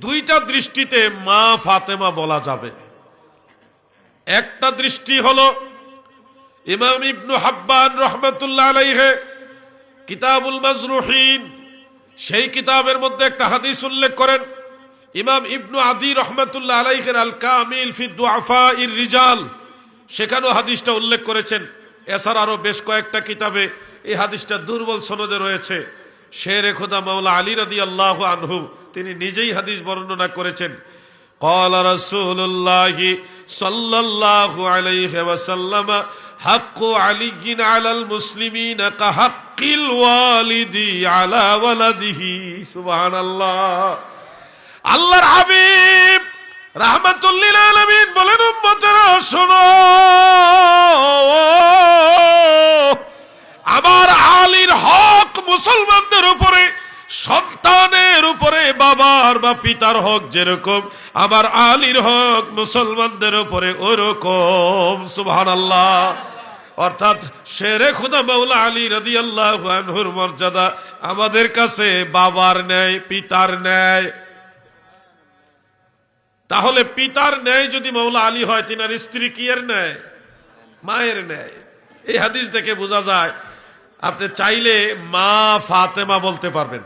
দুইটা দৃষ্টিতে মা ফাতেমা বলা যাবে। একটা দৃষ্টি হলো ইমাম ইবনু হাব্বান রহমাতুল্লাহ আলাইহি কিতাবুল মাজরুহিন, সেই কিতাবের মধ্যে একটা হাদিস উল্লেখ করেন। ইমাম ইবনু আদি রহমাতুল্লাহ আলাইহির আল কামিল ফি দুআফাইর রিজাল, সেখানেও হাদিসটা উল্লেখ করেছেন। এছাড়া আরো বেশ কয়েকটা কিতাবে এই হাদিসটা দুর্বল সনদে রয়েছে। শেরে খোদা মাওলা আলী রাদিয়াল্লাহু আনহু তিনি নিজেই হাদিস বর্ণনা করেছেন। ক্বালা রাসূলুল্লাহি সাল্লাল্লাহু আলাইহি ওয়াসাল্লাম হাক্কু আলিয়্যিন আলাল মুসলিমিনা কাহাক্কিল ওয়ালিদি আলা ওয়ালাদিহি। সুবহানাল্লাহ। আল্লাহর হাবিব রাহমাতুল লিল আলামিন বলেন, উম্মতেরা শোনো, আমার আলীর হক মুসলমানদের উপরে, সন্তানের উপরে বাবার বা পিতার হক যেরকম, আমার আলীর হক মুসলমানদের উপরে ওরকম। সুবহানাল্লাহ। অর্থাৎ শেরে খুদা মাওলা আলী রাদিয়াল্লাহু আনহুর মর্যাদা আমাদের কাছে বাবার ন্যায়, পিতার ন্যায়। তাহলে পিতার ন্যায় যদি মাওলা আলী হয়, তিনার স্ত্রী কি এর ন্যায়? মায়ের ন্যায়। এই হাদিস দেখে বোঝা যায় আপনি চাইলে মা ফাতেমা বলতে পারবেন।